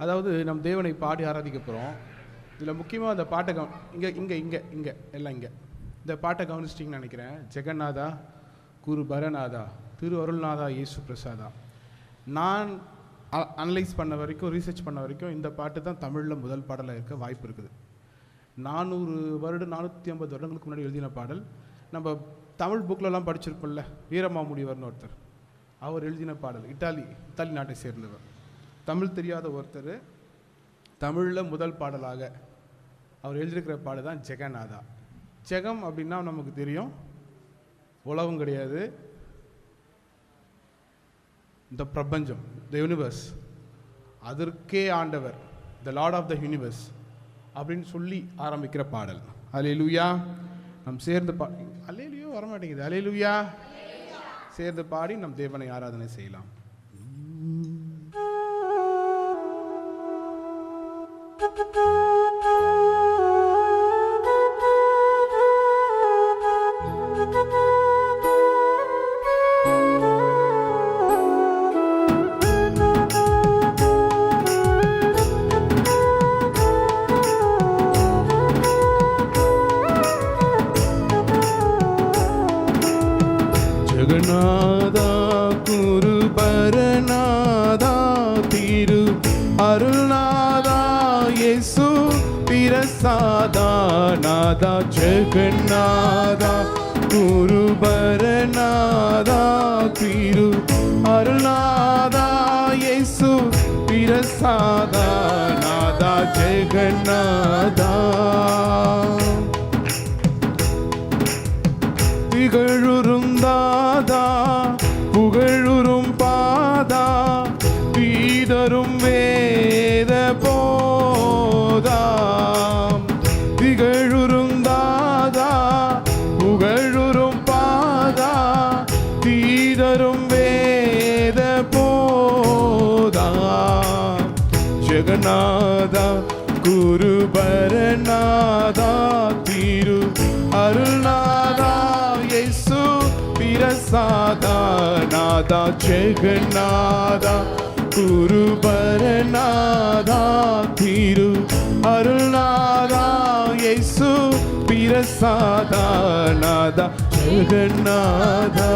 அதாவது நம் தேவனை பாடி ஆராதிக்க போகிறோம். இதில் முக்கியமாக அந்த பாட்டை இங்கே எல்லாம் இங்கே இந்த பாட்டை கவனிச்சிட்டிங்கன்னு நினைக்கிறேன். ஜெகநாதா குரு பரநாதா திரு அருள்நாதா இயேசு பிரசாதா. நான் அனலைஸ் பண்ண வரைக்கும், ரீசர்ச் பண்ண வரைக்கும் இந்த பாட்டு தான் தமிழில் முதல் பாடலாக இருக்க வாய்ப்பு இருக்குது. 450 வருடங்களுக்கு முன்னாடி எழுதின பாடல். நம்ம தமிழ் புக்கிலலாம் படிச்சிருப்போம்ல, வீரமாமுனிவர்னு ஒருத்தர், அவர் எழுதின பாடல். இத்தாலி நாட்டை சேர்ந்தவர், தமிழ் தெரியாத ஒருத்தர். தமிழில் முதல் பாடலாக அவர் எழுதியிருக்கிற பாடல் தான் ஜெகநாதா. ஜெகம் அப்படின்னா நமக்கு தெரியும், உலகம் கிடையாது, இந்த பிரபஞ்சம், த யூனிவர்ஸ், அதற்கே ஆண்டவர், த லார்ட் ஆஃப் த யூனிவர்ஸ் அப்படின்னு சொல்லி ஆரம்பிக்கிற பாடல். அல்லேலூயா. நம் சேர்ந்து அல்லேலூயா வரமாட்டேங்குது. அல்லேலூயா சேர்ந்து பாடி நம் தேவனை ஆராதனை செய்யலாம். ஜெகநாதா குரு பரநாதா திரு அருள்நாதா இயேசு பிரசாதா நாதா. ஜெகநாதா குரு பரநாதா திரு அருள்நாதா இயேசு பிரசாதா நாதா. ஜெகநாதா திகழுறும் தாதா புகழுறும் பாதா பீதரும் வேத போதா. திகழுறும் தாதா புகழுறும் பாதா தீதரும் வேத போதா. ஜெகநாதா குரு பரநாதா திரு அருள்நாதா இயேசு பிரசாதா நாதா. ஜெகநாதா குரு பரநாதா திரு அருள்நாதா இயேசு பிரசாதா நாதா. ஜெகநாதா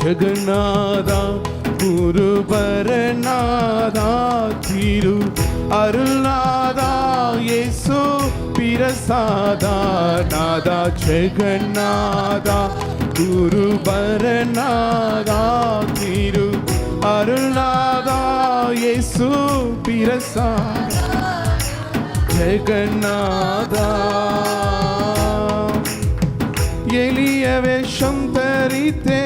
ஜெகநாதா குரு பரநாதா திரு அருள்நாதா இயேசு பிரசாதா நாதா. ஜெகநாதா குரு பரநாதா திரு அருள்நாதா இயேசு பிரசாதா. ஜெகநாதா எளிய வேஷம் தரித்தே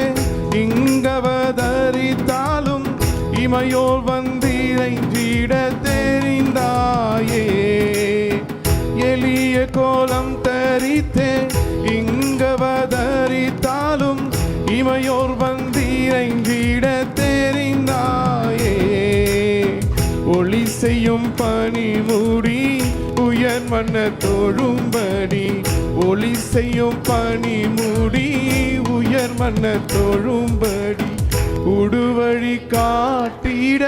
இங்கவதரித்தாலும் இமையோர் வந்திரைந்திட தெரிந்தாயே. எளிய கோலம் தரித்தே இங்கவதரித்தாலும் இமையோர் வந்திரைந்திட தெரிந்தாயே. ஒளி செய்யும் பனிமுடி உயர் மன்ன தொழும்படி. ஒளி செய்யும் பனிமுடி உயர் மன்ன தொழும்படி. உடுவழி காட்டிட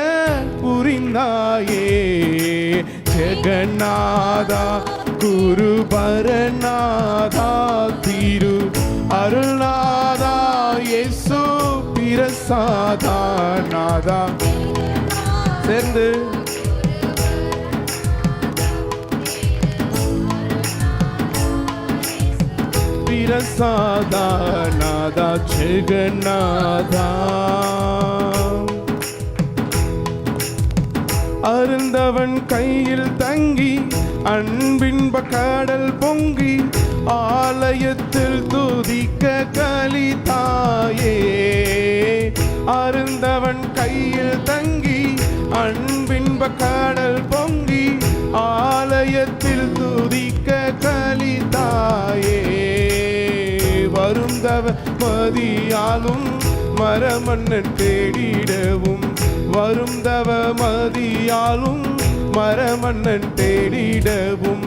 புரிந்தாயே. ஜெகநாதா குரு பரநாதா திரு அருள்நாதா இயேசு பிரசாதா நாதா. சேர்ந்து பிரசாதா நாதா. ஜெகநாதா அருந்தவன் கையில் தங்கி அன்பின்ப கடல் பொங்கி ஆலயத்தில் துதிக்க கலிதாயே. அருந்தவன் கையில் தங்கி அன்பின்ப கடல் மதியாலும் மரமன்னன் தேடிடவும் வரும் தவ மதியாலும் மரமன்னன் தேடிடவும்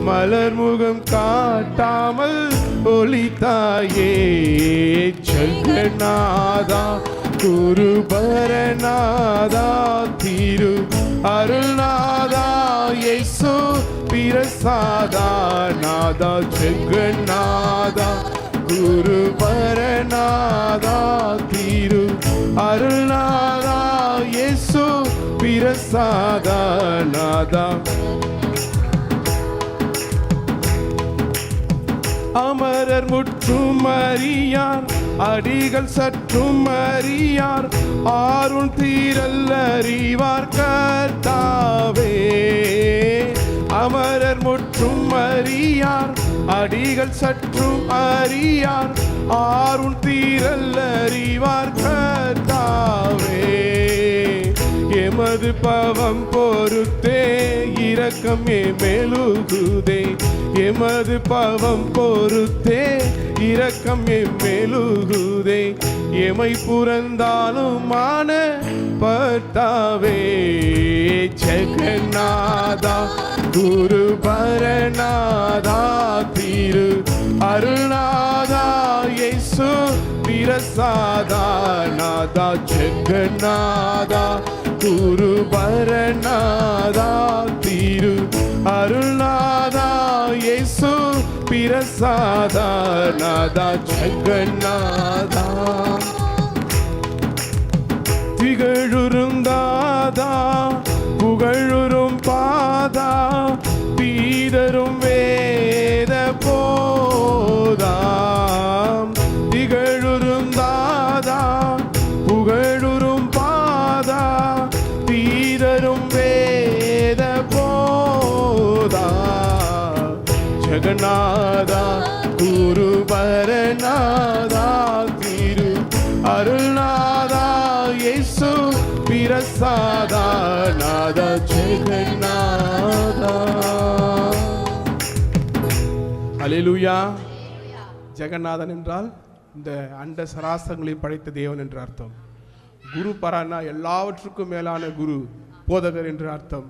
மலர்முகம் காட்டாமல் ஒளித்தாயே ஜெகநாதா குருபரநாதா திரு அருள்நாதா இயேசு பிரசாதா நாதா ஜெகநாதா குருபரநாதா திரு அருள்நாதா இயேசு பிரசாதா நாதா அமரர் முற்றும் அறியார் அடிகள் சற்றும் அறியார் ஆருள் தீரல் அறிவார் கர்த்தாவே அமரர் முற்றும் அறியார் அடிகள் சற்றும் அறியார் ஆருள் தீரல் அறிவார் கர்த்தாவே எமது பாவம் பொறுத்தே இரக்கம் மேலுகுதே எமது பாவம் பொறுத்தே இரக்கம் மேலுகுதே எமை புறந்தாலுமான பட்டாவே ஜெகநாதா குருபரநாதா திரு அருள்நாதா இயேசு பிரசாதா நாதா ஜெகநாதா குருபரநாதா திரு அருள்நாதா இயேசு பிரசாதா நாதா ஜெகநாதா திகழுறும் தாதா புகழுறும் பாதா பீதரும் வேத போதாம் திகழுறும் தாதா புகழுறும் பாதா பீதரும் வேத போதா ஜெகநாதா குருபரநாதா திரு அருள்நாதா இயேசு பிரசாதா நாதா ஜெகநாதா அல்லேலூயா. ஜெகநாதன் என்றால் இந்த அண்ட சராசரங்களை படைத்த தேவன் என்று அர்த்தம். குரு பரானா எல்லாவற்றுக்கும் மேலான குரு போதகர் என்று அர்த்தம்.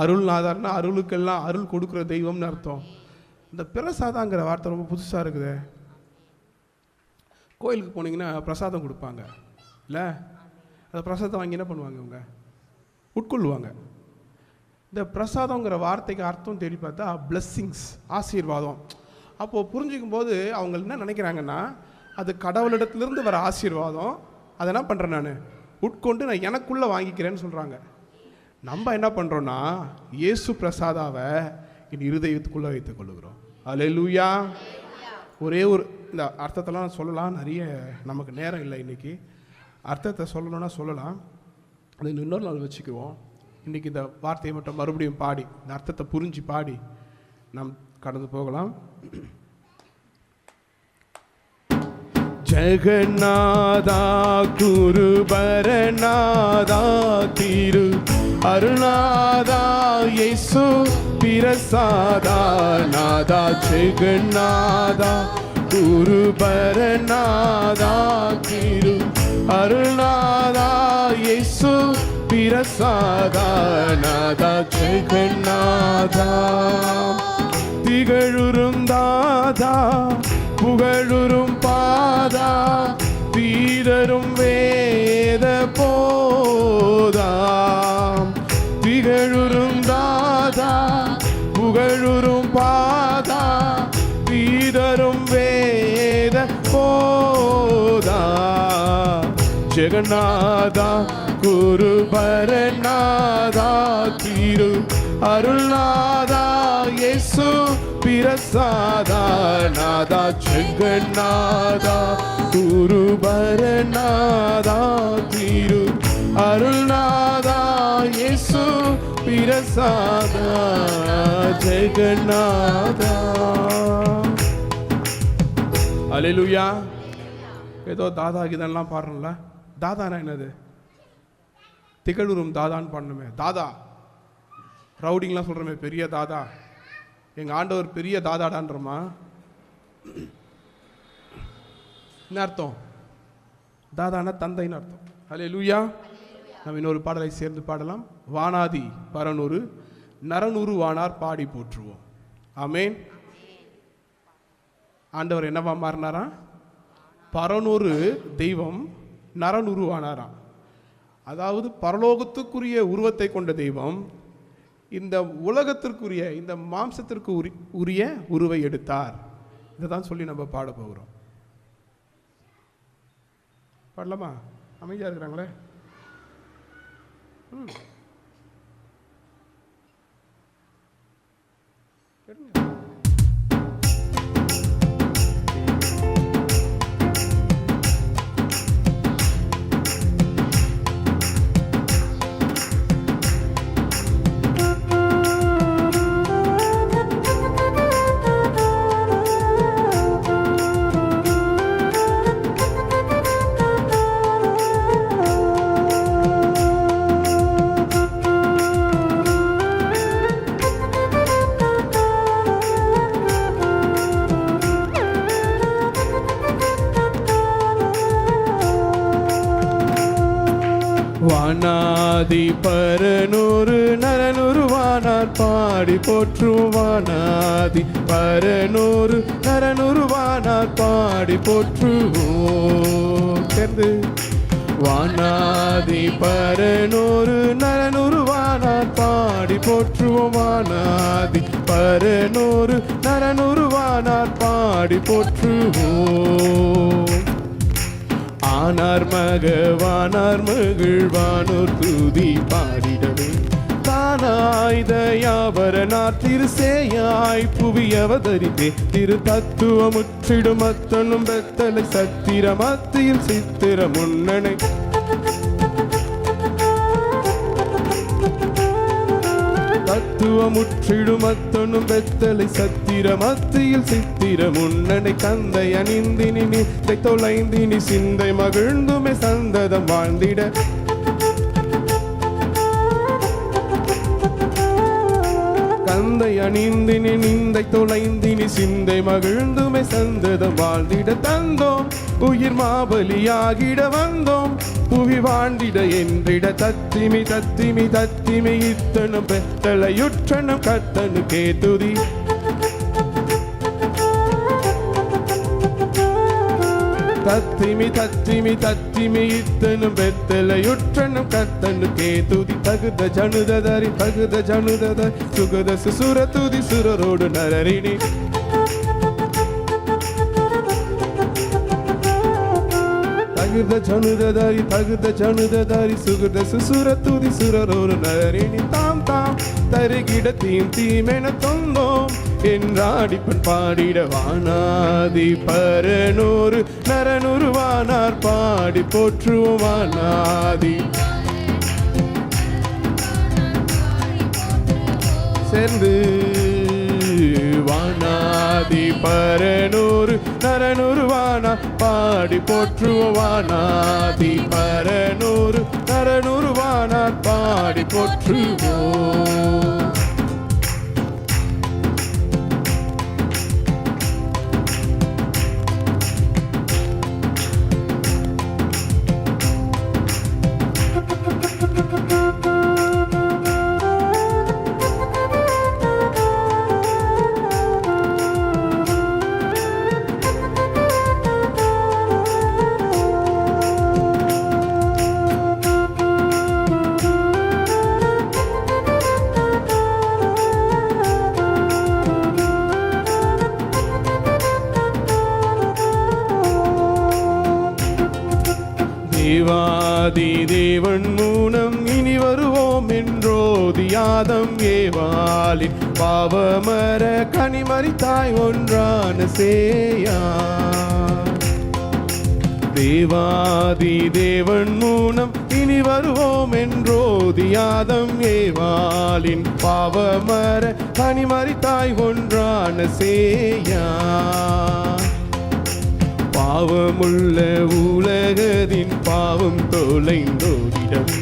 அருள்நாதர்னா அருளுக்கெல்லாம் அருள் கொடுக்குற தெய்வம்னு அர்த்தம். இந்த பிரசாதாங்கிற வார்த்தை ரொம்ப புதுசாக இருக்குது. கோயிலுக்கு போனீங்கன்னா பிரசாதம் கொடுப்பாங்க இல்லை? அந்த பிரசாதம் வாங்கி என்ன பண்ணுவாங்க? இவங்க உட்கொள்ளுவாங்க. இந்த பிரசாதங்கிற வார்த்தைக்கு அர்த்தம் தேடி பார்த்தா பிளஸ்ஸிங்ஸ், ஆசீர்வாதம். அப்போது புரிஞ்சிக்கும் போது அவங்க என்ன நினைக்கிறாங்கன்னா, அது கடவுளிடத்துலேருந்து வர ஆசீர்வாதம், அதை என்ன பண்ணுறேன் நான் உட்கொண்டு நான் எனக்குள்ளே வாங்கிக்கிறேன்னு சொல்கிறாங்க. நம்ம என்ன பண்ணுறோன்னா இயேசு பிரசாதாவை என் இருதயத்துக்குள்ளே வைத்துக் கொள்ளுகிறோம். அல்லேலூயா. ஒரே ஒரு இந்த அர்த்தத்தெல்லாம் சொல்லலாம், நிறைய நமக்கு நேரம் இல்லை இன்றைக்கி. அர்த்தத்தை சொல்லணும்னா சொல்லலாம், அது இன்னொரு நாள் வச்சுக்குவோம். இன்றைக்கி இந்த வார்த்தையை மட்டும் மறுபடியும் பாடி இந்த அர்த்தத்தை புரிஞ்சு பாடி நாம் கடந்து போகலாம். ஜெகநாதா குருபரநாதா திரு அருள்நாதா இயேசு பிரசாதா நாதா ஜெகநாதா குருபரநாதா திரு அருள்நாதா இயேசு பிரசாதா நாதா ஜெகநாதா திகழுறும் தாதா புகழுறும் பாதா தீரரும் வேத போதாம் திகழுறும் தாதா புகழுறும் பாதா தீரரும் வேத போதா ஜெகநாதா குருபரநாதா திரு அருள்நாதா இயேசு பிரசாதா நாதா ஜெகநாதா குருபரநாதா திரு அருள்நாதா இயேசு பிரசாதா ஜெகநாதா. அல்லேலூயா. ஏதோ தாதா இதெல்லாம் பாடுறோம்ல, தாதானா என்னது? திகழுறும் தாதான்னு பாடணுமே. தாதா ரவுடிங்லாம் சொல்கிறோமே, பெரிய தாதா, எங்கள் ஆண்டவர் பெரிய தாதாடான்றமா? என்ன அர்த்தம்? தாதான தந்தைன்னு அர்த்தம். ஹல்லேலூயா. நம்ம இன்னொரு பாடலை சேர்ந்து பாடலாம். வானாதி பரனூறு நரனூறு வானார் பாடி போற்றுவோம். ஆமேன். ஆண்டவர் என்னவா மாறினாரா? பரனூறு தெய்வம் நரனுருவானாராம். அதாவது பரலோகத்துக்குரிய உருவத்தை கொண்ட தெய்வம் இந்த உலகத்திற்குரிய இந்த மாம்சத்திற்கு உரிய உருவை எடுத்தார். இதை தான் சொல்லி நம்ம பாட போகிறோம். பாடலாமா? அமைதியா இருக்கிறாங்களே. வானாதி பரனூறு நரனுருவானார் பாடி போற்றுவோம். வானாதி பரனூறு நரனுருவானார் பாடி போற்றுவோம். சேர்ந்து வானாதி பரனூறு நரனுருவானார் பாடி போற்றுவோம். வானாதி பரனூறு நரனுருவானார் பாடி போற்றுவோம். ஆனார் மகவானார் மகிழ்வானோர் துதி பாடிடவே தானாய் தயாவரனார் திருசேயாய் புவி அவதரித்தே திரு தத்துவமுற்றிடும் அத்தனும் பெத்தலை சத்திர மத்தியில் சித்திர முன்னணை தத்துவமுற்றிடும் அத்தனும் பெத்தலை சத்திர மத்தியில் சித்திர முன்னணை கந்தை அணிந்தினி நீத்தை தொலைந்தினி சிந்தை மகிழ்ந்துமே சந்ததம் வாழ்ந்திட கந்தை அணிந்தினி நிந்தை தொலைந்தினி சிந்தை மகிழ்ந்துமே சந்ததம் வாழ்ந்திட தந்தோம் உயிர் மாபலியாகிட வந்தோம் புவி வாழ்ந்திட என்றிட தத்திமி தத்திமி தத்திமி இத்தனும் பெத்தலையுற்றனும் கத்தனு கேதுதி தத்திமி தத்திமி தத்திமி இத்தனும் பெத்தலையுற்றனும் கத்தனு கேதுதி தகுத ஜனுதரி தகுத ஜனுதரி சுகத சுசுர துதி சுரரோடு நரரிணி தகுத ஜனுதரி சுகத சுசுர துதி சுரரோடு நரரிணி தாம் தாம் தருகிட தீம் தீமென தொந்தோம் என்றாடிப்பன் பாடிட வானாதி பரனூறு நரனுருவானார் பாடி போற்றுவோம். வானாதி சேர்ந்து வானாதி பரனூறு நரனுருவானா பாடி போற்றுவோம். வானாதி பரனூறு நரனுருவானார் பாடி போற்றுவோம். தேவாதி தேவன் மூலம் இனி வருவோம் என்றோதியாதம் ஏவாலின் பாவமர கனிமறித்தாய் ஒன்றான சேயா தேவாதி தேவன் மூலம் இனி வருவோம் என்றோதியாதம் ஏவாலின் பாவமர கனிமறித்தாய் ஒன்றான சேயா பாவமுள்ள உலகத்தின் பாவம் தொலைந்தோடிடம்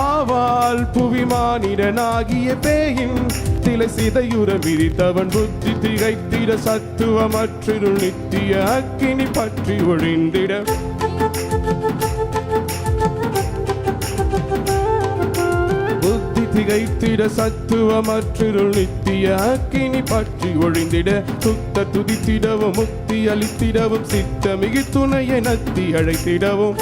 ஆவால் புவி மானிடனாகிய பேயின் திலை சிதையுற விரித்தவன் புத்தி திகைத்திட சத்துவமற்றிருள் நித்திய அக்கினி பற்றி ஒழிந்திட புத்தி திகைத்திட சத்துவமற்றிருள் நித்திய அக்கினி பற்றி ஒழிந்திட சுத்த துதித்திடவும் முக்தி அளித்திடவும் சித்த மிகு துணையை நத்தி அழைத்திடவும்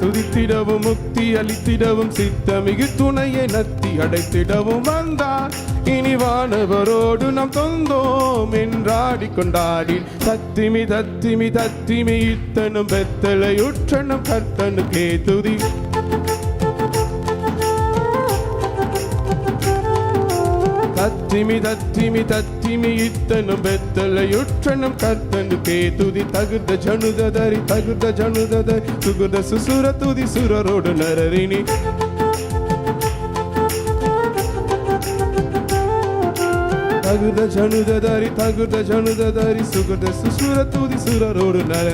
துதித்திடவும் முக்தி அளித்திடவும் சித்த மிகு துணையை நத்தி அடைத்திடவும் வந்தார். இனி வானவரோடு நாம் தொந்தோம் என்றாடி கொண்டாடி தத்திமி தத்திமி தத்திமி இத்தனும் பெத்தலையுற்றனும் கர்த்தனுக்கே துதி. தத்திமி தத்திமி தத்திமி இத்தனும் பெத்தலையுற்றனும் கர்த்தனுக்கே துதி. தகுந்த ஜனுதரி தகுந்த ஜனுதரி சுகுத சுசுர துதி சுரரோடு நரரினி. தகுத ஜனுதரி சுகுத சுசுர துதி சுரரோடு நர.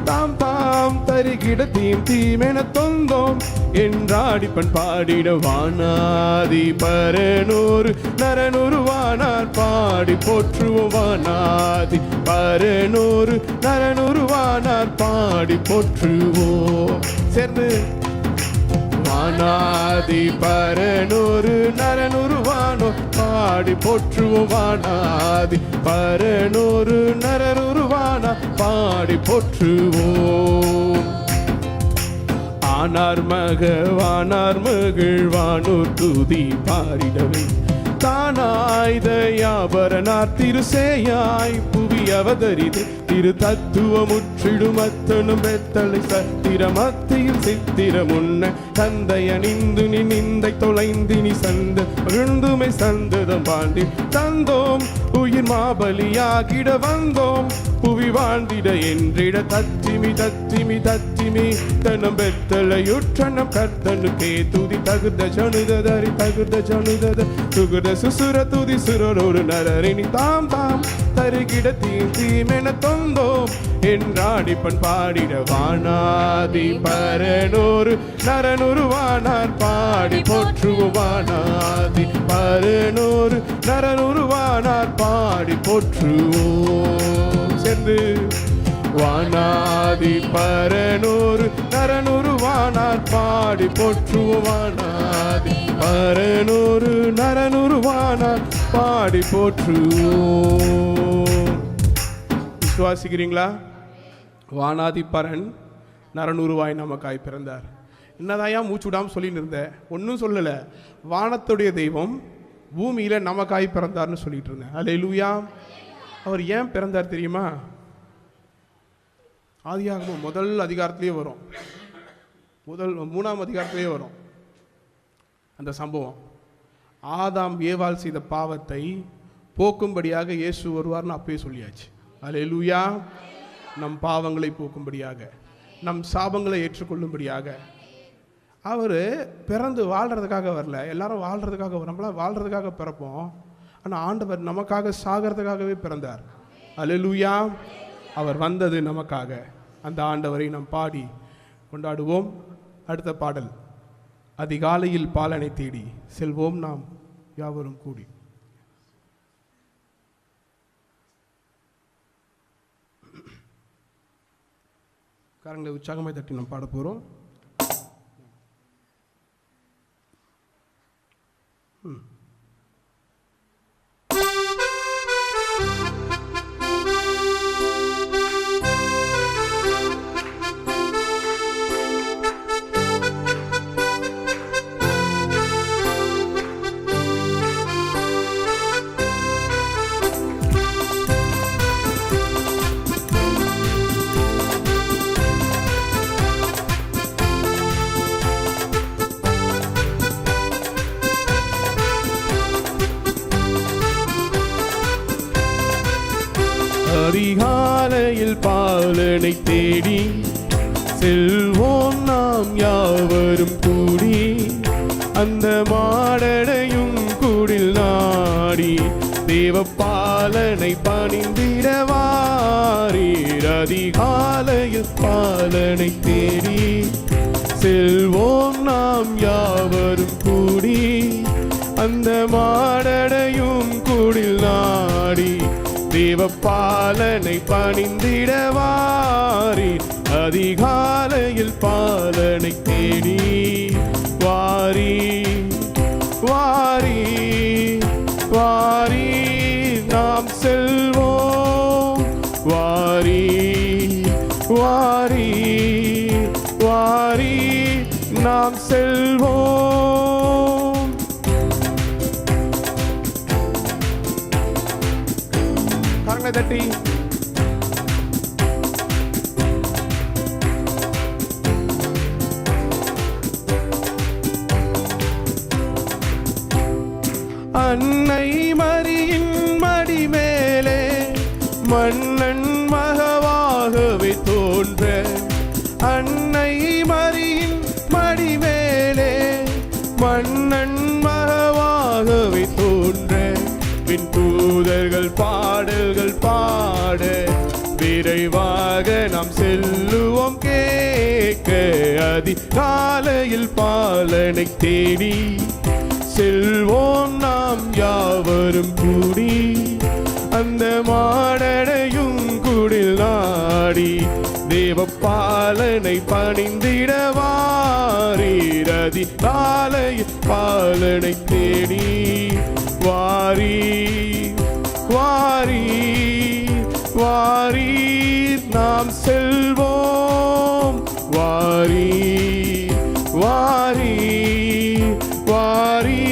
தாம் தாம் தரிகிட தீம் தீமென தொந்தோம் என்றாடி பண் பாடிட வானாதி பரனூறு நரனூறு வானார் பாடி போற்றுவோம். வானாதி பரனூறு நரனூறு வானார் பாடி போற்றுவோம். சேர்ந்து வானாதி பரனூறு நரனூறு வானோ பாடி போற்றுவோம். வானாதி பரனூறு நரனூறு வானா பாடி போற்றுவோம். ஆனார் வானார் மகள் வானூர் துதி பாடிடவே தானாய் தயாபரனார் திருசேயாய் புவி அவதரிது திரு தத்துவ முற்றிடும் அத்தனும் பெத்தலை சத்திர மத்தியில் சித்திர முன்ன தந்தைய நிந்து நீ நிந்தை தொலைந்து நீ சந்த விழுந்துமை சந்ததம் பாண்டி தந்தோம் உயிர் மாபலியாகிட வந்தோம் புவி வாழ்ந்திட என்றிட தத்திமி தத்திமி தத்திமி தனம் பெத்தலையுற்றனம் கர்த்தனுக்கே துதி. தகுத ஜனுதரி தகுத ஜனுதத சுகுத சுசுர துதி சுரரோடு நரரினி. தாம் தாம் தருகிட தீம் தீமென தொந்தோம் என்றாடி பண் பாடிட வானாதி பரனூறு நரனூறு வானார் பாடி போற்றுவோம். வானாதி பரனூறு நரனூறு வானார் பாடி போற்றுவோம். சேர்ந்து வானாதி பரனூறு நரனூறு வானார் பாடி போற்றுவோம். வானாதி பரனூறு நரனூறு வானார் பாடி போற்றுவோம். விசுவாசிக்கிறீங்களா? வானாதி பரன் நரனூறுவாய் நமக்காய் பிறந்தார். என்னதாயா மூச்சு விடாமல் சொல்லின்னு இருந்தேன், ஒன்றும் சொல்லலை. வானத்துடைய தெய்வம் பூமியில் நமக்காய் பிறந்தார்னு சொல்லிட்டு இருந்தேன். அல்லேலூயா. அவர் ஏன் பிறந்தார் தெரியுமா? ஆதியாகமம் முதல் அதிகாரத்திலேயே வரும், 3ஆம் அதிகாரத்திலேயே வரும் அந்த சம்பவம். ஆதாம் ஏவாள் செய்த பாவத்தை போக்கும்படியாக இயேசு வருவார்னு அப்பயே சொல்லியாச்சு. அல்லேலூயா. நம் பாவங்களை போக்கும்படியாக, நம் சாபங்களை ஏற்றுக்கொள்ளும்படியாக அவர் பிறந்து வாழ்கிறதுக்காக வரல. எல்லாரும் வாழ்கிறதுக்காக, நம்மளாம் வாழ்கிறதுக்காக பிறப்போம். ஆனால் ஆண்டவர் நமக்காக சாகிறதுக்காகவே பிறந்தார். அல்லேலூயா. அவர் வந்தது நமக்காக. அந்த ஆண்டவரை நாம் பாடி கொண்டாடுவோம். அடுத்த பாடல், அதிகாலையில் பாலனை தேடி செல்வோம் நாம் யாவரும் கூடி. கரங்களை உற்சாகமாய் தட்டி நாம் பாட போகிறோம். அதிகாலையில் பாலனை தேடி செல்வோம் நாம் யாவரும் கூடி. அந்த மாடனையும் கூடில் நாடி தேவ பாலனை பணிந்திடவாரீர். அதிகாலையில் பாலனை தேடி செல்வோம் நாம் யாவரும் கூடி, அந்த மாடடையும் குடில் நாடி தேவ பாலனை பணிந்திடவாரீர். அதிகாலையில் பாலனை தேடி வாரி வாரி வாரி நாம் செல்வோம். வாரி வாரி வாரி நாம் செல்வோம். கரங்களை தட்டி அன்னை மரியின் மடி மேலே மன்னன் மகவாகவே தோன்ற, அன்னை மரியின் மடி மேலே மன்னன் மகவாகவே தோன்ற, பின் தூதர்கள் பாடல்கள் பாட விரைவாக நாம் செல்லுவோம் கேட்க. அதிகாலையில் பாலனை தேடி செல்வோம் நாம் யாவரும் கூடி, அந்த மாடடையும் குடில் நாடி தேவ பாலனை பணிந்திடவாரீர். அதிகாலையில் பாலனை தேடி வாரி வாரி வாரி நாம் செல்வோம். வாரி வாரி வாரி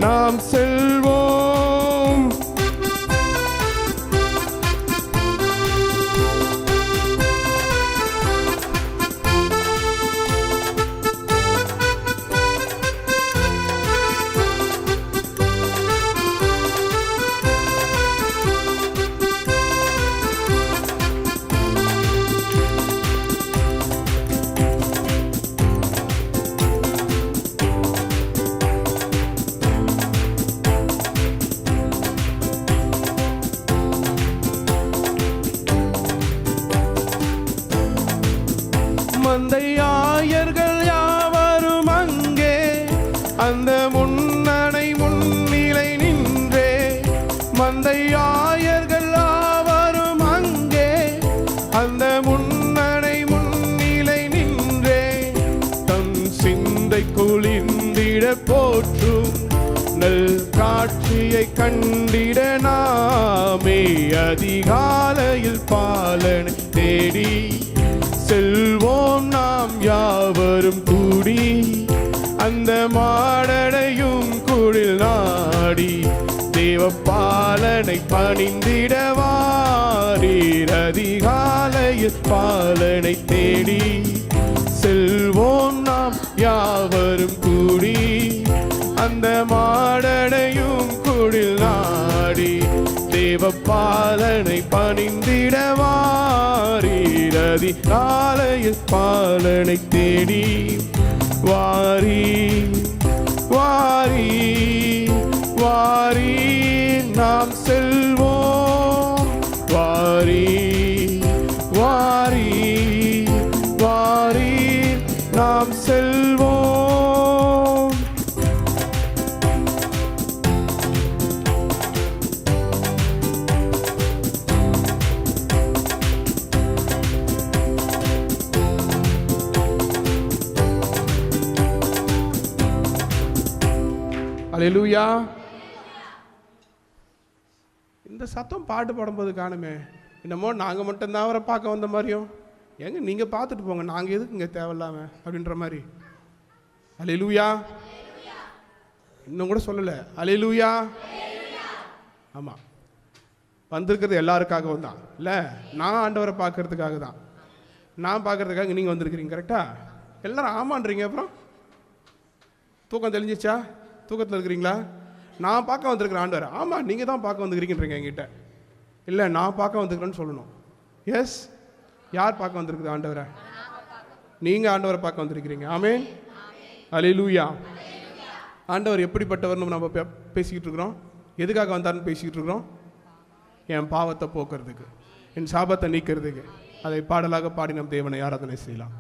நாம் செல்வோம். மந்தையாயர்கள் யாவரும் அங்கே அந்த முன்னணை முன்னிலை நின்றே, மந்தையாயர்கள் யாவரும் அங்கே அந்த முன்னணை முன்னிலை நின்றே, தம் சிந்தை குளிர்ந்திட போற்றும் நல் காட்சியை கண்டிட நாமே அதிகாலையில் பாலனை தேடி செல்வோம் நாம் யாவரும் கூடி, அந்த மாடடையும் குடில் நாடி தேவ பாலனை பணிந்திடவாரீர். அதிகாலையில் பாலனை தேடி செல்வோம் நாம் யாவரும் கூடி, அந்த மாடடையும் குடில் நாடி தேவ பாலனை பணிந்திடவாரீர். அதிகாலையில் பாலனை தேடி வாரி வாரி வாரி நாம் செல்வோம். வாரி வாரி வாரி நாம் செல்வோம். அல்லேலூயா. இந்த சத்தம் பாட்டு பாடும்போது காணுமே, என்னமோ நாங்கள் மட்டும்தான் அவரை பார்க்க வந்த மாதிரியும், எங்க நீங்கள் பார்த்துட்டு போங்க, நாங்கள் எதுக்கு இங்கே தேவையில்லாம அப்படின்ற மாதிரி. அல்லேலூயா. இன்னும் கூட சொல்லலை அல்லேலூயா. ஆமாம், வந்திருக்கிறது எல்லாருக்காகவும் தான் இல்லை, நான் ஆண்டவரை பார்க்கறதுக்காக தான். நான் பார்க்கறதுக்காக நீங்கள் வந்திருக்கிறீங்க, கரெக்டா? எல்லாரும் ஆமான்றீங்க. அப்புறம் தூக்கம் தெளிஞ்சிச்சா? தூக்கத்தில் இருக்கிறீங்களா? நான் பார்க்க வந்திருக்கிறேன் ஆண்டவர். ஆமாம், நீங்கள் தான் பார்க்க வந்துக்கிறீங்கன்றீங்க என்கிட்ட. இல்லை, நான் பார்க்க வந்திருக்கிறேன்னு சொல்லணும். எஸ், யார் பார்க்க வந்திருக்குது ஆண்டவரை? நீங்கள் ஆண்டவரை பார்க்க வந்திருக்கிறீங்க. ஆமென். அல்லேலூயா. ஆண்டவர் எப்படிப்பட்டவர்னு நம்ம பேசிக்கிட்டு இருக்கிறோம். எதுக்காக வந்தார்னு பேசிக்கிட்டு இருக்கிறோம்? என் பாவத்தை போக்குறதுக்கு, என் சாபத்தை நீக்கிறதுக்கு. அதை பாடலாக பாடி நம் தேவனை ஆராதனை செய்யலாம்.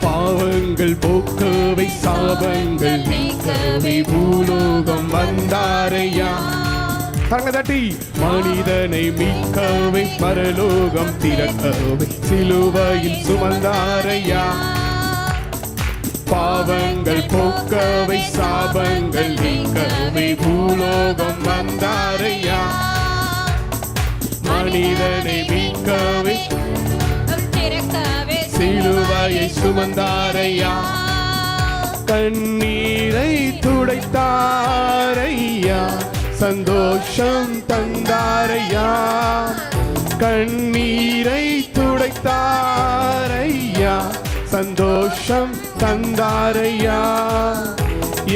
பாவங்கள் போக்கவை சாபங்கள் நீக்கவை பூலோகம் வந்தாரையா. தங்க தட்டி மனிதனை மீட்கவை பரலோகம் திறக்கவை சிலுவையில் சுமந்தாரையா. பாவங்கள் போக்கவை சாபங்கள் நீக்கவை பூலோகம் வந்தாரையா. மனிதனை மீட்கவை சிலுவையை சுமந்தாரையா. கண்ணீரை துடைத்தாரையா, சந்தோஷம் தந்தாரையா. கண்ணீரை துடைத்தாரையா, சந்தோஷம் தந்தாரையா.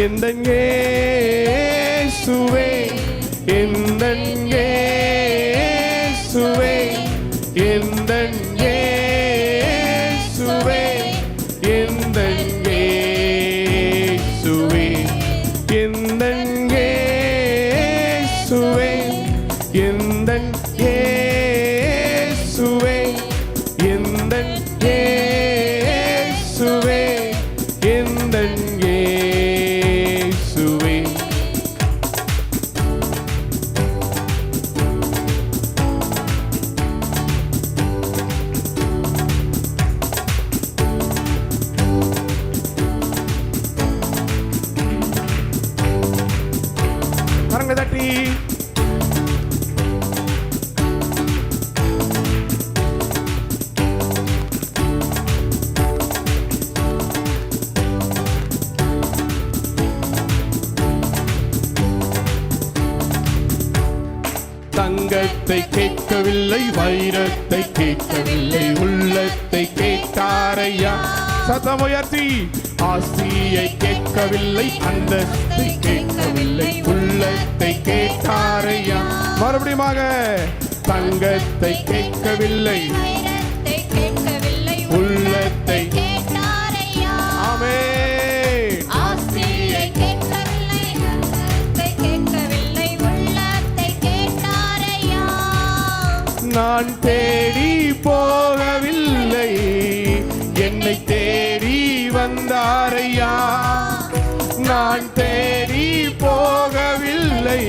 எந்தன் இயேசுவே, எந்தன் இயேசுவே, எந்தன் இயேசுவே, எந்தன் இயேசுவே, எந்தன் இயேசுவே, எந்தன் இயேசுவே, எந்தன் இயேசுவே, எந்தன் இயேசுவே. கரங்களை தட்டி தங்கத்தை கேட்கவில்லை, வைரத்தை கேட்கவில்லை, உள்ளத்தை கேட்டாரையா. சத்தம் உயர்த்தி ஆஸ்தியை கேட்கவில்லை, அந்தஸ்தை கேட்கவில்லை, உள்ளத்தை கேட்டாரையா. மறுபடியுமாக தங்கத்தை கேட்கவில்லை, உள்ளத்தை கேட்டாரையா. ஆமென். ஆஸ்தியை கேட்கவில்லை, அந்தஸ்தை கேட்கவில்லை, உள்ளத்தை கேட்டாரையா. நான் தேடி போகவில்லை, என்னை தேடி வந்தாரையா. நான் தேடி போகவில்லை,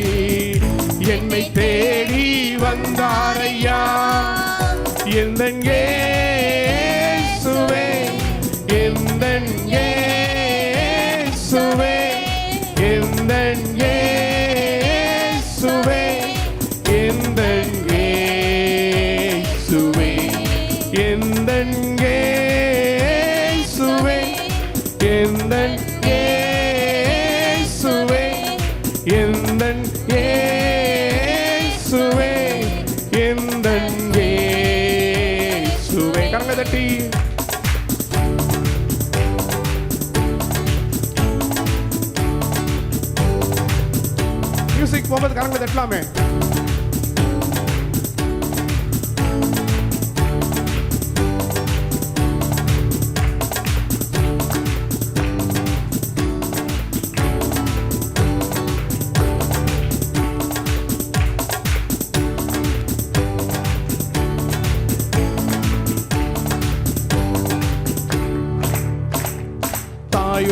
என்னை தேடி வந்தாரையா. எந்தன் இயேசுவே, எந்தன் இயேசுவே, எந்தன் இயேசுவே, எந்தன் இயேசுவே, எந்தன் இயேசுவே, எந்தன் இயேசுவே, எந்தன் இயேசுவே, எந்தன் இயேசுவே. கரங்களை தட்டி மியூசிக் போகும்போது கரங்களை தட்டலாமே.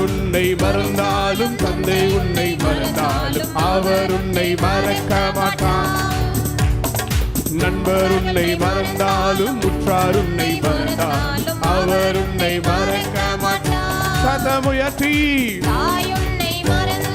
உன்னை மறந்தாலும் தந்தை உன்னை மறந்தாலும் அவர் உன்னை மறக்க மாட்டார். நண்பர் உன்னை மறந்தாலும் உற்றார் உன்னை மறந்தாலும் அவர் உன்னை மறக்க மாட்டார். சத்தமுயர்த்தி தாய் உன்னை மறந்தாலும்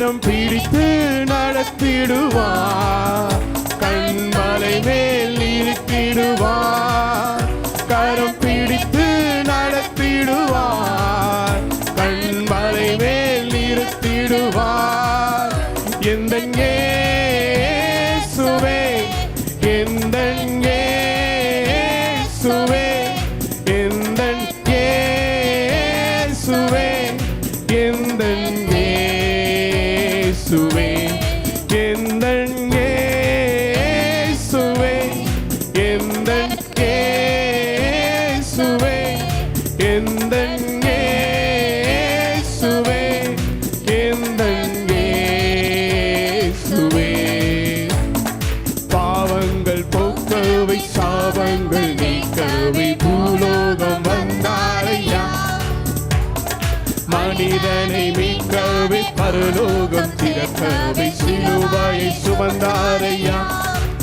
கரம் பிடித்து நடத்திடுவார், கண்மலை மேல் நிறுத்திடுவார். கரம் பிடித்து நடத்திடுவார், கண்மலை மேல் நிறுத்திடுவார். எந்தன் இயேசுவே, எந்தன் இயேசுவே, எந்தன் இயேசுவே, எந்தன் இயேசுவே, எந்தன் இயேசுவே, எந்தன் இயேசுவே, எந்தன் இயேசுவே, எந்தன் இயேசுவே. பாவங்கள் போக்கவை சாபங்கள் நீக்கவை பூலோகம் வந்தாரையா, மனிதனை மீட்கவே பரலோகம் திறக்கவே சிலுவையை சுமந்தாரையா.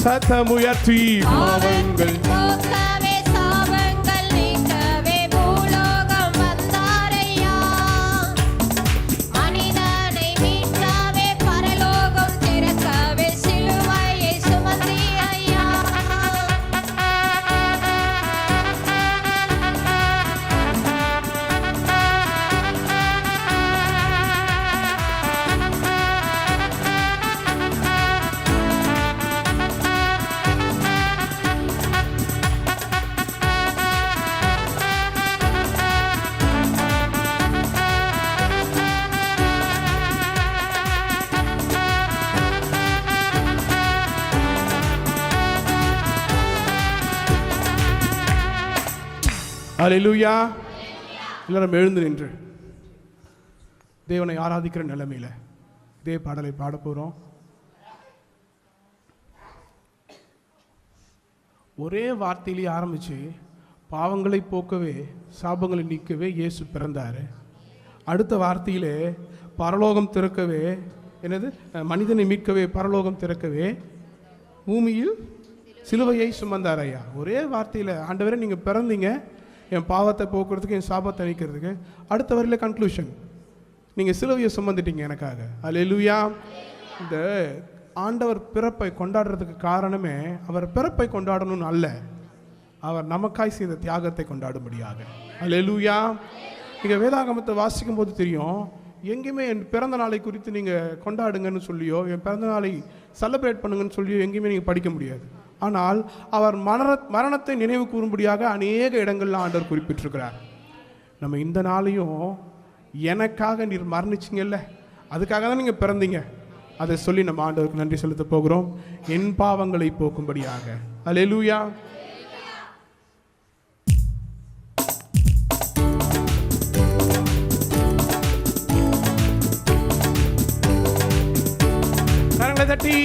சத்தமுயர்த்தி பாவங்கள் போக்கவே சாபங்கள் நீக்கவே பூலோகம் வந்தாரையா, மனிதனை மீட்கவே பரலோகம் திறக்கவே சிலுவையை சுமந்தீரையா. அல்லேலூயா. எல்லாரும் எழுந்து நின்று தேவனை ஆராதிக்கிற நிலைமையில் இதே பாடலை பாட போகிறோம். ஒரே வார்த்தையிலேயே ஆரம்பித்து பாவங்களை போக்கவே சாபங்களை நீக்கவே இயேசு பிறந்தார். அடுத்த வார்த்தையிலே பரலோகம் திறக்கவே, என்னது, மனிதனை மீட்கவே பரலோகம் திறக்கவே பூமியில் சிலுவையை சுமந்தார் ஐயா. ஒரே வார்த்தையில் ஆண்டவரே நீங்கள் பிறந்தீங்க என் பாவத்தை போக்குறதுக்கு, என் சாபத்தை அழிக்கிறதுக்கு. அடுத்த வரையில் கன்க்ளூஷன், நீங்கள் சிலுவையை சுமந்துட்டீங்க எனக்காக. அல்லேலூயா. இந்த ஆண்டவர் பிறப்பை கொண்டாடுறதுக்கு காரணமே அவர் பிறப்பை கொண்டாடணும்னு அல்ல, அவர் நமக்காய் செய்த தியாகத்தை கொண்டாடும்படியாக. அல்லேலூயா. நீங்கள் வேதாகமத்தை வாசிக்கும் போது தெரியும், எங்கேயுமே என் பிறந்த நாளை குறித்து நீங்கள் கொண்டாடுங்கன்னு சொல்லியோ, என் பிறந்த நாளை செலிப்ரேட் பண்ணுங்கன்னு சொல்லியோ எங்கேயுமே நீங்கள் படிக்க முடியாது. ஆனால் அவர் மரணத்தை நினைவு கூறும்படியாக அநேக இடங்கள்ல ஆண்டவர் குறிப்பிட்டிருக்கிறார். நம்ம இந்த நாளையும் எனக்காக நீர் மரணிச்சிங்கல்ல, அதுக்காக தான் நீங்கள் பிறந்தீங்க, அதை சொல்லி நம்ம ஆண்டவருக்கு நன்றி செலுத்த போகிறோம், என் பாவங்களை போக்கும்படியாக. அல்லேலூயா. கரங்களை தட்டி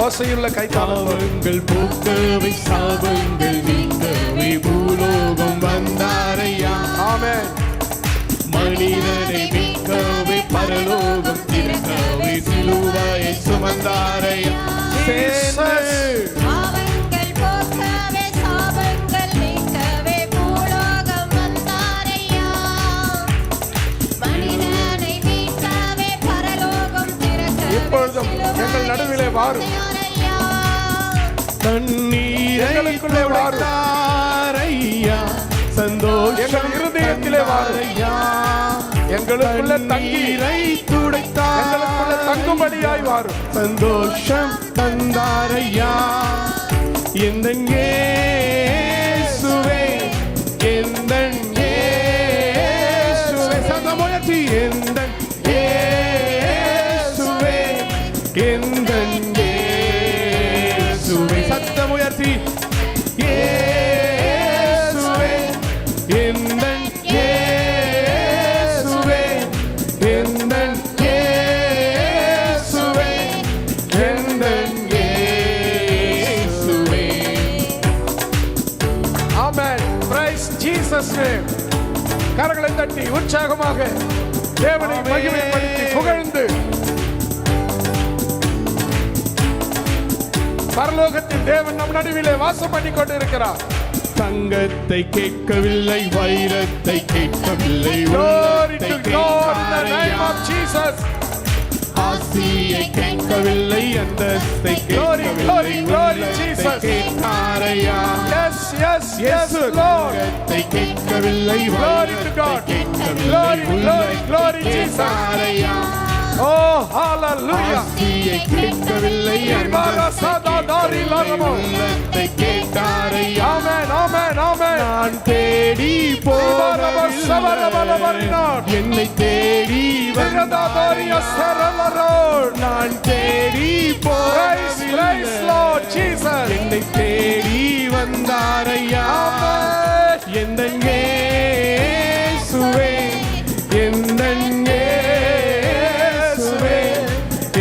ஓசையுள்ள கை தாளங்கள் போக்கவை சாபங்கள் நீக்கவை பூலோகம் வந்தாரையா. ஆமென். மனிதனை மீட்கவே பரலோகம் திறக்கவே சிலுவையை சுமந்தாரையா. பாவங்கள் போக்கவே சாபங்கள் நீக்கவே பூலோகம் வந்தாரையா, மனிதனை மீட்கவே பரலோகம் திறக்கவே இப்பொழுதும் எங்கள் நடுவிலே வாரும், தண்ணீர் எங்களுக்குள்ளே வாரையா, சந்தோஷம் எங்கள் இருதயத்திலே வாரையா, எங்களுக்குள்ள தண்ணீரை துடைத்தார், எங்களுக்குள்ள தங்கும்படியாய் வாரும், சந்தோஷம் தந்தாரையா. எந்தன் இயேசுவே, எந்தன் இயேசுவே, சந்தமுயர்த்தி எந்தன் இயேசுவே, எந்தன் இயேசுவே, சத்தமுயர்த்தி இயேசுவே, எந்தன் இயேசுவே, எந்தன் இயேசுவே, எந்தன் இயேசுவே. Jesus name. கரங்களை தட்டி உற்சாகமாக தேவனை மகிமைப்படுத்தி புகழ்ந்து பரலோகத்தின் தேவன் நம் நடுவிலே வாசம் பண்ணி கொண்டிருக்கிறார். தங்கத்தை கேட்கவில்லை, வைரத்தை கேட்கவில்லை, Glory to God in the name of Jesus. ஆசியை கேட்கவில்லை, அந்தஸ்தை கேட்கவில்லை, glory, Jesus. கேட்டாரையா. Yes, yes, yes, Lord. தங்கத்தை கேட்கவில்லை, Glory to God. Glory, glory, glory, Jesus. கேட்டாரையா. Oh, hallelujah. ஆசியை கேட்கவில்லை, உள்ளத்தை கேட்டாரையா. Amen, amen, amen. நான் தேடி போகவில்லை, என்னை தேடி நான் தேடி Praise, praise, Lord Jesus. என்னை தேடி வந்தாரையா. எந்தன் இயேசுவே, எந்தன் இயேசுவே,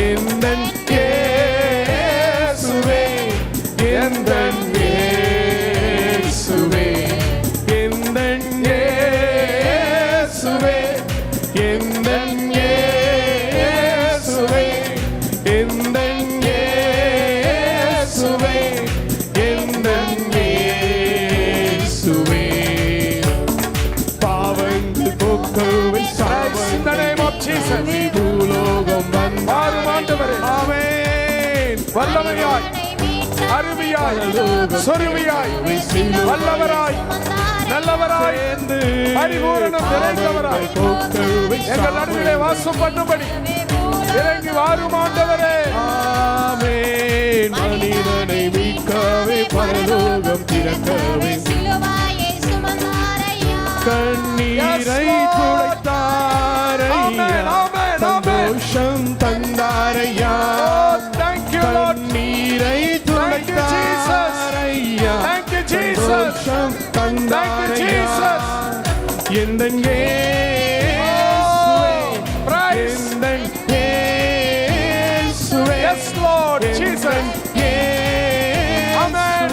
எந்தன் இயேசுவே, எந்தன் இயேசுவே, எந்தன் இயேசுவே, எந்தன் இயேசுவே, எந்தன் இயேசுவே, எந்தன் இயேசுவே. பாவங்கள் போக்கவே In the name of Jesus. பூலோகம் மாறும் ஆண்டவரே. ஆமென். வல்லமையாய், அருமையாய், சொருவியாய், வல்லவராய், நல்லவராய், பரிபூரணம் நிறைந்தவராய் எங்கள் நடுவிலே வாசம் பண்ணும்படி இறங்கி வாரும் ஆண்டவரே. ஆமென். மனிதனை மீட்கவே பரலோகம் திறக்கவே சிலுவாயை சுமந்தாரையா. கண்ணீரை Yes, Lord. துடைத்தாரையா, Amen, amen, சந்தோஷம் தந்தாரையா. Oh, thank you, Lord. கண்ணீரை Thank you, Jesus. துடைத்தாரையா, Thank you, Jesus. சந்தோஷம் தந்தாரையா. Jesus. எந்தன் Oh, praise. எந்தன் இயேசுவே, Yes, Lord Jesus. Amen.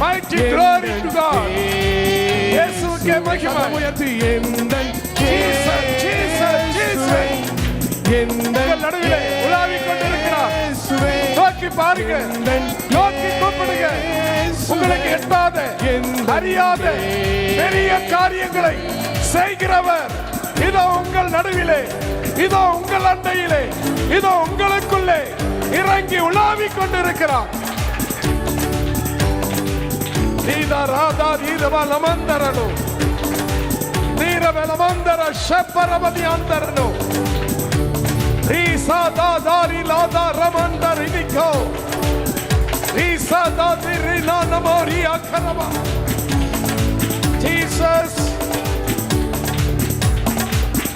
Mighty glory to God. இயேசுவுக்கே மகிமை. Jesus, Jesus, Jesus. உங்கள் நடுவிலே உலாவிக் கொண்டிருக்கிறார். நோக்கி பாருங்க, நோக்கி கூப்பிடுங்க. உங்களுக்கு எட்டாத, அறியாத பெரிய காரியங்களை செய்கிறவர் இதோ உங்கள் நடுவிலே, இதோ உங்கள் அண்டையிலே, இதோ உங்களுக்குள்ளே இறங்கி உலாவிக் கொண்டிருக்கிறார். நீதராதா நீரவலமந்தரனோ, நீரவலமந்தர ஷப்பரவதி அந்தரனோ, ரீசாதாதாரி லாதா ரமந்தரிவிகோ, ரீசாதாதிரி நானமோரி அக்கரவா. Jesus.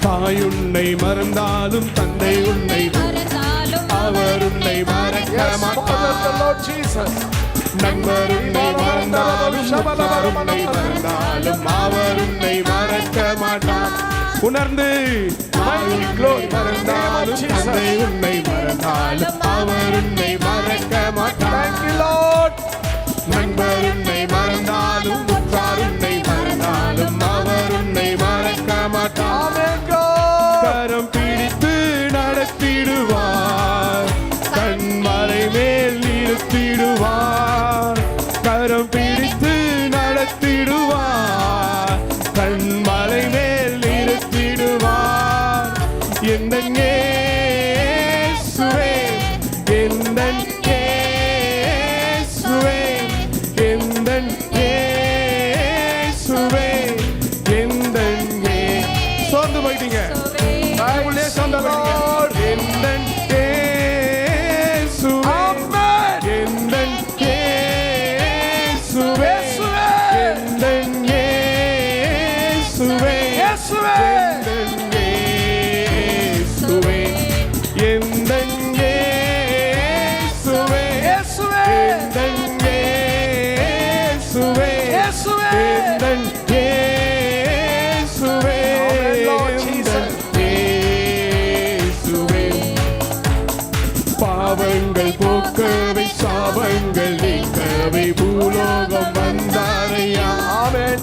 தாய் உன்னை மறந்தாலும் தந்தை உன்னை மறந்தாலும் அவர் உன்னை மறக்க Yes, மாட்டார். Father, the Lord Jesus. நண்பர் உன்னை மறந்தாலும் உற்றார் உன்னை மறந்தாலும் அவர் உன்னை மறக்க மாட்டார். உணர்ந்து தாய் மறந்தாலும் தந்தை உன்னை மறந்தாலும் அவர் உன்னை மறக்க மாட்டார். Thank you, Lord. நண்பர் உன்னை மறந்தாலும் உற்றார் உன்னை மறந்தாலும் அவர் உன்னை மறக்க மாட்டார். Amen, God. கரம் பிடித்து நடத்திடுவார், கண்மலை மேல் நிறுத்திடுவார். கரம் பிடித்து நடத்திடுவார், கண்மலை மேல் நிறுத்திடுவார். எந்தன் இயேசுவே, எந்தன் இயேசுவே, எந்தன் இயேசுவே, எந்தன் சோர்ந்து போயிட்டீங்க, உள்ளே சோர்ந்து போயிட்டீங்க. எந்தன் இயேசுவே, Amen. எந்தன் இயேசுவே, எந்தன் இயேசுவே, இயேசுவே. எந்தன் இயேசுவே, இயேசுவே. எந்தன் இயேசுவே, இயேசுவே. எந்தன் இயேசுவே, Amen, Lord Jesus. இயேசுவே. பாவங்கள் போக்கவே சாபங்கள் நீக்கவே பூலோகம் வந்தாரையா. Amen.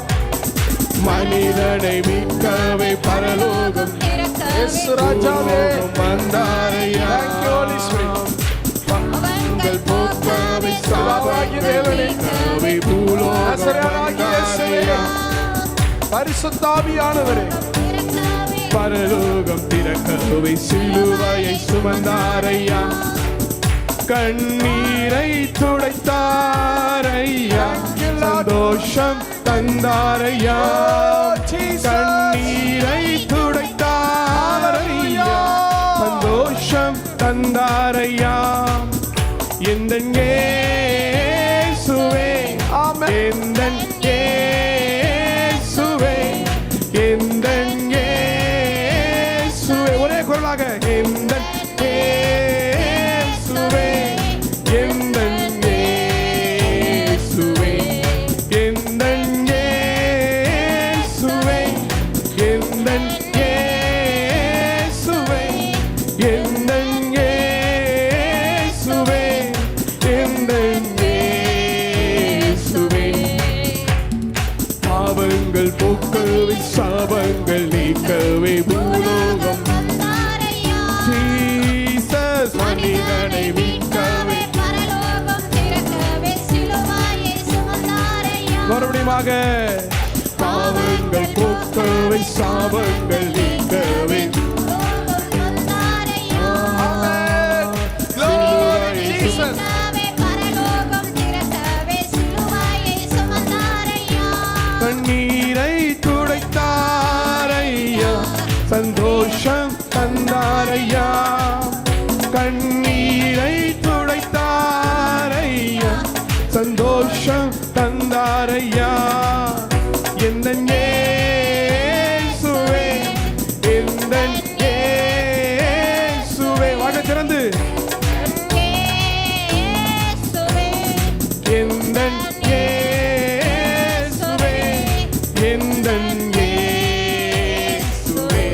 மனிதனை மீட்கவே பரலோகம் இயேசு ராஜாவே வந்தாரையா. Thank you, Holy Spirit. பாவங்கள் போக்கவே பிதாவாகிய தேவனே, சாபங்களை பூலோகம் நசரேயனாகிய இயேசுவே, பரிசுத்தாவியானவரே, பரலோகம் திறக்கவே சிலுவையை சுமந்தாரையா. கண்ணீரை துடைத்தாரையா, சந்தோஷம் தந்தாரையா. கண்ணீரை துடைத்தாரையா, சந்தோஷம் தந்தாரையா. எந்தன் இயேசுவே, எந்தன் இயேசுவே, எந்தன் இயேசுவே. ஒரே குரலாக எந்தன் இயேசுவே, எந்தன் இயேசுவே, எந்தன் இயேசுவே, எந்தன் இயேசுவே, எந்தன் இயேசுவே, எந்தன் இயேசுவே. பாவங்கள் போக்கவே சாபங்கள் நீக்கவே பூலோகம் ஜீசஸ் மனிதனை மீட்கவே. மறுபடியுமாக பாவங்கள் போக்கவே சாபங்கள் நீக்கவே. Glory Jesus. கண்ணீரை துடைத்தாரையா, சந்தோஷம் தந்தாரையா. கண்ணீரை துடைத்தாரையா, சந்தோஷம் தந்தாரையா. எந்தன் இயேசுவே, எந்தன் இயேசுவே. வாங்க திறந்து எந்தன் இயேசுவே, எந்தன் இயேசுவே,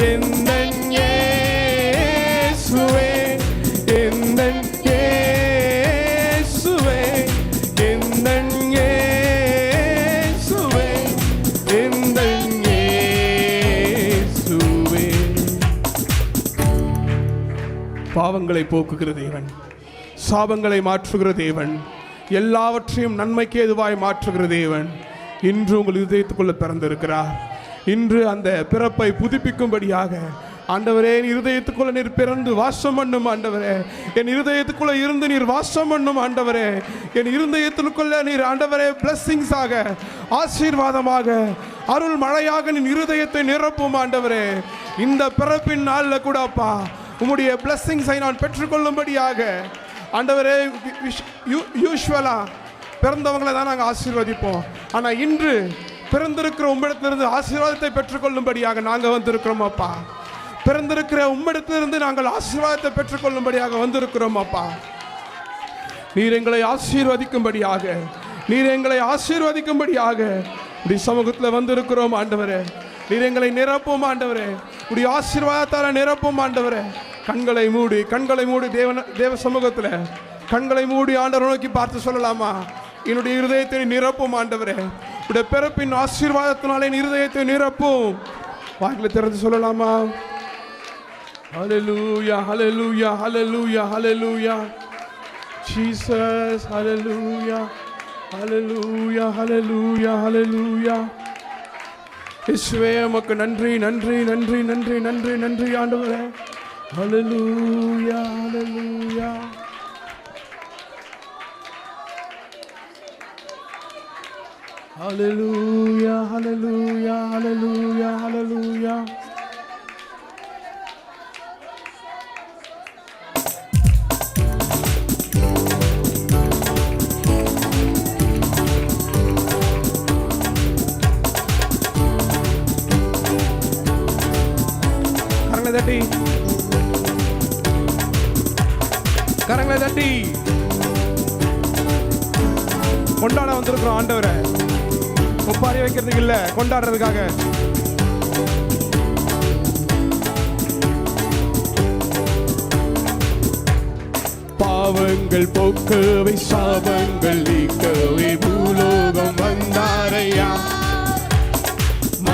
எந்தன் இயேசுவே, எந்தன் இயேசுவே, எந்தன் இயேசுவே, எந்தன் இயேசுவே. பாவங்களை போக்குகிற தேவன், சாபங்களை மாற்றுகிற தேவன், எல்லாவற்றையும் நன்மைக்கு ஏதுவாய் மாற்றுகிற தேவன் இன்று உங்கள் இருதயத்துக்குள்ள பிறந்திருக்கிறார். இன்று அந்த பிறப்பை புதுப்பிக்கும்படியாக ஆண்டவரே, என் இருதயத்துக்குள்ள நீர் பிறந்து வாசம் பண்ணும் ஆண்டவரே. என் இருதயத்துக்குள்ள இருந்து நீர் வாசம் பண்ணும் ஆண்டவரே. என் இருதயத்திற்குள்ள நீர் ஆண்டவரே பிளஸ்ஸிங்ஸாக, ஆசீர்வாதமாக, அருள் மழையாக நீ இருதயத்தை நிரப்பும் ஆண்டவரே. இந்த பிறப்பின் நாளில் கூட அப்பா உம்முடைய பிளஸ்ஸிங்ஸை நான் பெற்றுக்கொள்ளும்படியாக ஆண்டவரே, யூஸ்வலா பிறந்தவங்களை தான் நாங்கள் ஆசீர்வதிப்போம். ஆனால் இன்று பிறந்திருக்கிற உம்மிடத்திலிருந்து ஆசீர்வாதத்தை பெற்றுக்கொள்ளும்படியாக நாங்கள் வந்திருக்கிறோம் அப்பா. பிறந்திருக்கிற உம்மிடத்திலிருந்து நாங்கள் ஆசீர்வாதத்தை பெற்றுக்கொள்ளும்படியாக வந்திருக்கிறோம் அப்பா. நீர் எங்களை ஆசீர்வதிக்கும்படியாக, நீர் எங்களை ஆசீர்வதிக்கும்படியாக இப்படி சமூகத்தில் வந்திருக்கிறோம் ஆண்டவரே. நீர் எங்களை நிரப்பும் ஆண்டவரே, இப்படி ஆசீர்வாதத்தால் நிரப்பும் ஆண்டவரே. கண்களை மூடி தேவ சமூகத்தில் கண்களை மூடி ஆண்டவரை நோக்கி பார்த்து சொல்லலாமா? என்னுடைய இருதயத்தை நிரப்பும் ஆண்டவரே, உடைய பிறப்பின் ஆசீர்வாதத்தினாலே என் இருதயத்தை நிரப்பும். வாய்களை திறந்து சொல்லலாமா? ஹல்லேலூயா, ஹல்லேலூயா, ஹல்லேலூயா, ஹல்லேலூயா. ஜீசஸ், ஹல்லேலூயா, ஹல்லேலூயா, ஹல்லேலூயா, ஹல்லேலூயா. இயேசுவே உமக்கு நன்றி, நன்றி, நன்றி, நன்றி, நன்றி, நன்றி ஆண்டவரே. ஹல்லேலூயா, ஹல்லேலூயா. ஹல்லேலூயா, ஹல்லேலூயா, ஹல்லேலூயா, ஹல்லேலூயா. கரங்களை தட்டி கொண்டாட வந்திருக்கிறோம் ஆண்டவரை. ஒப்பாரி வைக்கிறதுக்கு இல்ல, கொண்டாடுறதுக்காக. பாவங்கள் போக்கவே சாபங்கள் நீக்கவே பூலோகம் வந்தாரையா.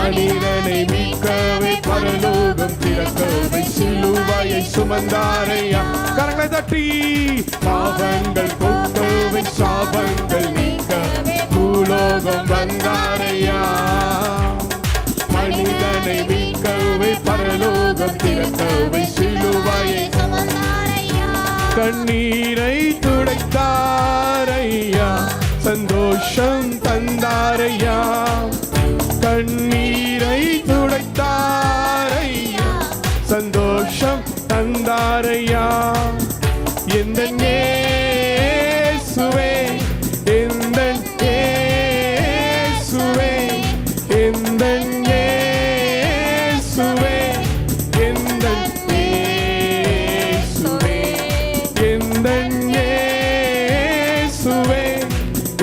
மனிதனை மீட்கவே பரலோகம் திறக்கவே சிலுவையை சுமந்தாரையா. கரங்களை தட்டி பாவங்கள் போக்கவே சாபங்கள் நீக்கவே பூலோகம் வந்தாரையா. மனிதனை மீட்கவே பரலோகம் திறக்கவே சிலுவையை கண்ணீரை துடைத்தாரையா. சந்தோஷம் தந்தாரையா. கண்ணீரை துடைத்தாரையா. சந்தோஷம் தந்தாரையா. எந்த இயேசுவே எந்த இயேசுவே எந்த இயேசுவே எந்த இயேசுவே எந்த இயேசுவே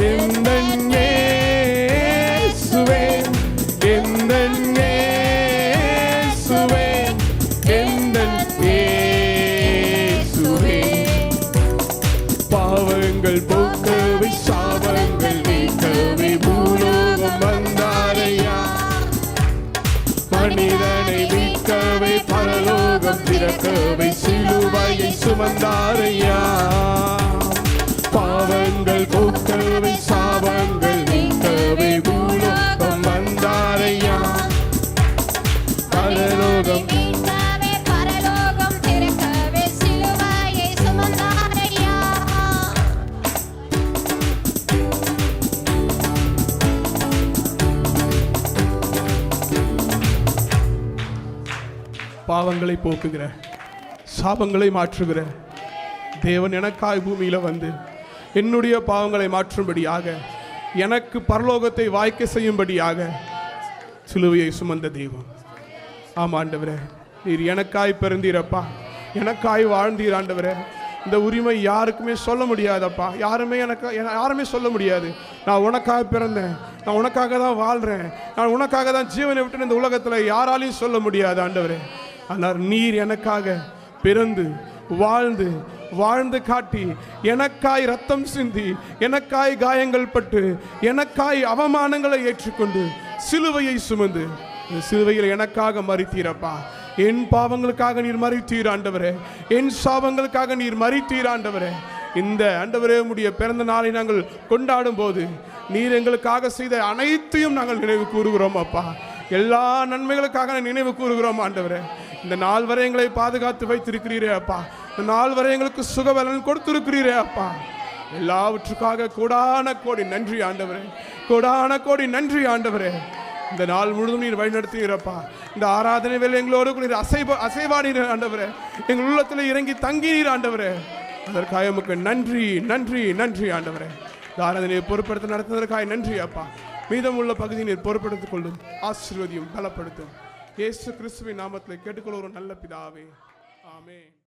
எந்த இயேசுவே எந்த இயேசுவே எந்த இயேசுவே பாவங்கள் போக்கவே சாபங்கள் நீக்கவே பூலோகம் வந்தாரையா. மனிதனை மீட்கவே பரலோகம் திறக்கவே சிலுவையை சுமந்தாரையா. பாவங்கள் போக்கவே சாபங்கள் நீக்கவே பூலோகம் வந்தாரையா. பரலோகம் பரலோகம் திறக்கவே சிலுவையை சுமந்தாரையா. பாவங்களை போக்குகிற சாபங்களை மாற்றுகிற தேவன் எனக்காய் பூமியில வந்து என்னுடைய பாவங்களை மாற்றும்படியாக எனக்கு பரலோகத்தை வாய்க்க செய்யும்படியாக சிலுவையை சுமந்த தெய்வம். ஆமா ஆண்டவரே, நீர் எனக்காய் பிறந்தீரப்பா, எனக்காய் வாழ்ந்தீர் ஆண்டவரே. இந்த உரிமை யாருக்குமே சொல்ல முடியாதப்பா. யாருமே சொல்ல முடியாது. நான் உனக்காக பிறந்தேன், நான் உனக்காக தான் வாழ்றேன், நான் உனக்காக தான் ஜீவனை விட்டு இந்த உலகத்தில் யாராலையும் சொல்ல முடியாது ஆண்டவரே. ஆனால் நீர் எனக்காக பிறந்து வாழ்ந்து வாழ்ந்து காட்டி எனக்காய் ரத்தம் சிந்தி எனக்காய் காயங்கள் பட்டு எனக்காய் அவமானங்களை ஏற்றுக்கொண்டு சிலுவையை சுமந்து சிலுவையில் எனக்காக மரித்தீரப்பா. என் பாவங்களுக்காக நீர் மரித்தீர் ஆண்டவரே. என் சாபங்களுக்காக நீர் மரித்தீர் ஆண்டவரே. இந்த ஆண்டவரே உம்முடைய பிறந்த நாளை நாங்கள் கொண்டாடும் போது நீர் எங்களுக்காக செய்த அனைத்தையும் நாங்கள் நினைவு கூறுகிறோம் அப்பா. எல்லா நன்மைகளுக்காக நினைவு கூறுகிறோம் ஆண்டவரே. இந்த நாள் வரை எங்களை பாதுகாத்து வைத்திருக்கிறீரே அப்பா. இந்த நாள் வரை எங்களுக்கு சுகபலன் கொடுத்திருக்கிறீரே அப்பா. எல்லாவற்றுக்காக கோடான கோடி நன்றி ஆண்டவரே. கோடான கோடி நன்றி ஆண்டவரே. இந்த நாள் முழுதும் நீர் வழிநடத்துகிறப்பா. இந்த ஆராதனை வேலை எங்களோடு நீர் அசைவாடீர் ஆண்டவரே. எங்கள் உள்ளத்தில் இறங்கி தங்கினீர் ஆண்டவரே. அதற்காக உமக்கு நன்றி நன்றி நன்றி ஆண்டவரே. இந்த ஆராதனையை பொறுப்படுத்த நடத்துவதற்காக நன்றி அப்பா. மீதம் உள்ள பகுதியை நீர் பொறுப்படுத்திக் கொள்ளும், ஆசீர்வதியும், பலப்படுத்தும். இயேசு கிறிஸ்துவின் நாமத்தில் கேட்டுக்கொள்கிறோம் நல்ல பிதாவே, ஆமென்.